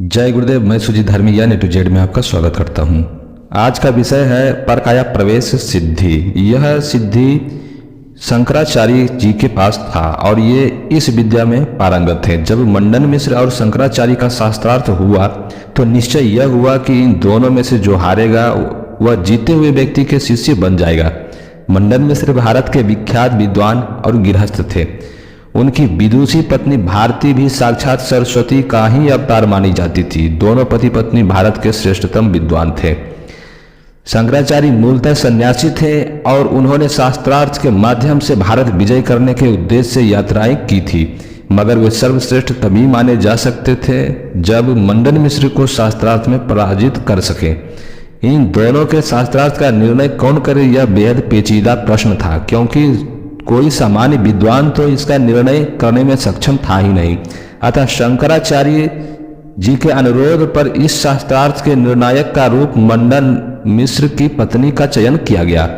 जय गुरुदेव। मैं सुजीत धर्मी या A to Z में आपका स्वागत करता हूँ। आज का विषय है परकाया प्रवेश सिद्धि। यह सिद्धि शंकराचार्य जी के पास था और ये इस विद्या में पारंगत थे। जब मंडन मिश्र और शंकराचार्य का शास्त्रार्थ हुआ तो निश्चय यह हुआ कि इन दोनों में से जो हारेगा वह जीते हुए व्यक्ति के शिष्य बन जाएगा। मंडन मिश्र भारत के विख्यात विद्वान और गृहस्थ थे। उनकी विदुषी पत्नी भारती भी साक्षात सरस्वती का ही अवतार मानी जाती थी। दोनों पति पत्नी भारत के श्रेष्ठतम विद्वान थे। शंकराचार्य मूलतः सन्यासी थे और उन्होंने शास्त्रार्थ के माध्यम से भारत विजय करने के उद्देश्य से यात्राएं की थी, मगर वे सर्वश्रेष्ठ तभी माने जा सकते थे जब मंडन मिश्र को शास्त्रार्थ में पराजित कर सके। इन दोनों के शास्त्रार्थ का निर्णय कौन करे, यह बेहद पेचीदा प्रश्न था, क्योंकि कोई सामान्य विद्वान तो इसका निर्णय करने में सक्षम था ही नहीं। अतः शंकराचार्य जी के अनुरोध पर इस शास्त्रार्थ के निर्णायक का रूप मंडन मिश्र की पत्नी का चयन किया गया।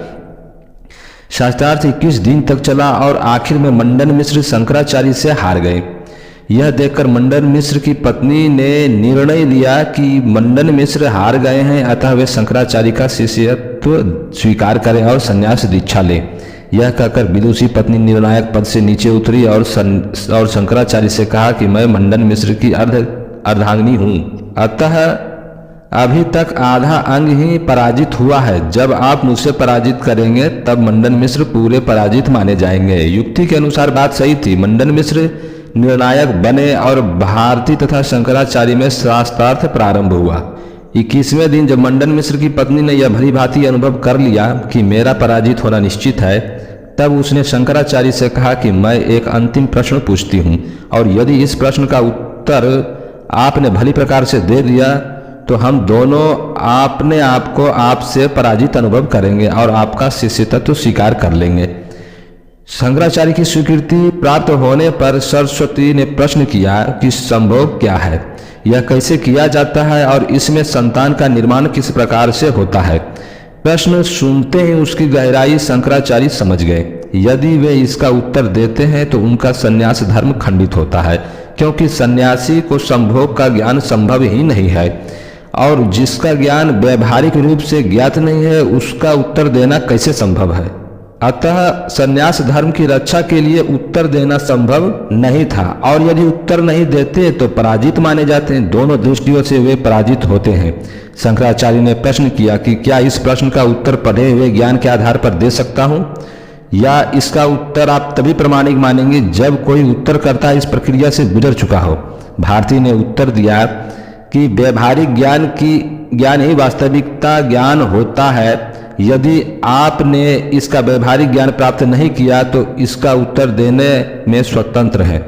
शास्त्रार्थ 21 दिन तक चला और आखिर में मंडन मिश्र शंकराचार्य से हार गए। यह देखकर मंडन मिश्र की पत्नी ने निर्णय लिया कि मंडन मिश्र हार गए हैं, अतः वे शंकराचार्य का शिष्यत्व स्वीकार करें और संन्यास दीक्षा लें। यह कहकर विदुषी पत्नी निर्णायक पद से नीचे उतरी और शंकराचार्य से कहा कि मैं मंडन मिश्र की अर्धांगिनी हूँ, अतः अभी तक आधा अंग ही पराजित हुआ है। जब आप मुझसे पराजित करेंगे तब मंडन मिश्र पूरे पराजित माने जाएंगे। युक्ति के अनुसार बात सही थी। मंडन मिश्र निर्णायक बने और भारती तथा शंकराचार्य में शास्त्रार्थ प्रारंभ हुआ। 21वें दिन जब मंडन मिश्र की पत्नी ने यह भली भांति अनुभव कर लिया कि मेरा पराजित होना निश्चित है, तब उसने शंकराचार्य से कहा कि मैं एक अंतिम प्रश्न पूछती हूँ और यदि इस प्रश्न का उत्तर आपने भली प्रकार से दे दिया तो हम दोनों अपने आप को आपसे पराजित अनुभव करेंगे और आपका शिष्यत्व स्वीकार कर लेंगे। शंकराचार्य की स्वीकृति प्राप्त होने पर सरस्वती ने प्रश्न किया कि संभोग क्या है, यह कैसे किया जाता है और इसमें संतान का निर्माण किस प्रकार से होता है। प्रश्न सुनते ही उसकी गहराई शंकराचार्य समझ गए। यदि वे इसका उत्तर देते हैं तो उनका संन्यास धर्म खंडित होता है, क्योंकि सन्यासी को संभोग का ज्ञान संभव ही नहीं है और जिसका ज्ञान व्यवहारिक रूप से ज्ञात नहीं है उसका उत्तर देना कैसे संभव है। अतः संन्यास धर्म की रक्षा के लिए उत्तर देना संभव नहीं था और यदि उत्तर नहीं देते तो पराजित माने जाते हैं। दोनों दृष्टियों से वे पराजित होते हैं। शंकराचार्य ने प्रश्न किया कि क्या इस प्रश्न का उत्तर पढ़े हुए ज्ञान के आधार पर दे सकता हूँ, या इसका उत्तर आप तभी प्रमाणिक मानेंगे जब कोई उत्तरकर्ता इस प्रक्रिया से गुजर चुका हो। भारती ने उत्तर दिया कि व्यवहारिक ज्ञान ही वास्तविकता ज्ञान होता है। यदि आपने इसका व्यवहारिक ज्ञान प्राप्त नहीं किया तो इसका उत्तर देने में स्वतंत्र हैं।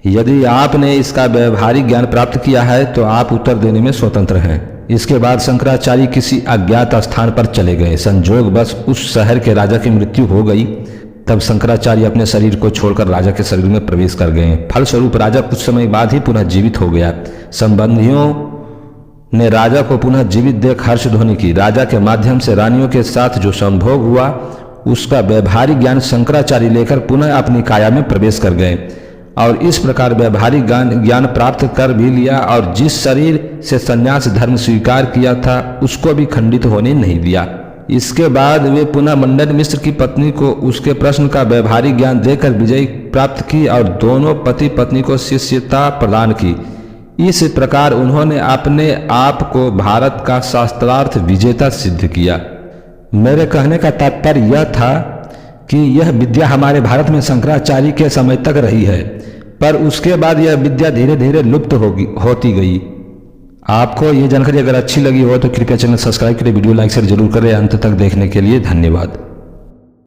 यदि आपने इसका व्यवहारिक ज्ञान प्राप्त किया है तो आप उत्तर देने में स्वतंत्र हैं। इसके बाद शंकराचार्य किसी अज्ञात स्थान पर चले गए। संजोग बस उस शहर के राजा की मृत्यु हो गई। तब शंकराचार्य अपने शरीर को छोड़कर राजा के शरीर में प्रवेश कर गए। फलस्वरूप राजा कुछ समय बाद ही पुनः जीवित हो गया। संबंधियों ने राजा को पुनः जीवित देख हर्ष ध्वनि की। राजा के माध्यम से रानियों के साथ जो संभोग हुआ उसका व्यवहारिक ज्ञान शंकराचार्य लेकर पुनः अपनी काया में प्रवेश कर गए और इस प्रकार व्यवहारिक ज्ञान प्राप्त कर भी लिया और जिस शरीर से संन्यास धर्म स्वीकार किया था उसको भी खंडित होने नहीं दिया। इसके बाद वे पुनः मंडन मिश्र की पत्नी को उसके प्रश्न का व्यवहारिक ज्ञान देकर विजय प्राप्त की और दोनों पति पत्नी को शिष्यता प्रदान की। इस प्रकार उन्होंने अपने आप को भारत का शास्त्रार्थ विजेता सिद्ध किया। मेरे कहने का तात्पर्य यह था कि यह विद्या हमारे भारत में शंकराचार्य के समय तक रही है, पर उसके बाद यह विद्या धीरे धीरे लुप्त होती गई। आपको ये जानकारी अगर अच्छी लगी हो तो कृपया चैनल सब्सक्राइब करें, वीडियो लाइक शेयर जरूर करें। अंत तक देखने के लिए धन्यवाद।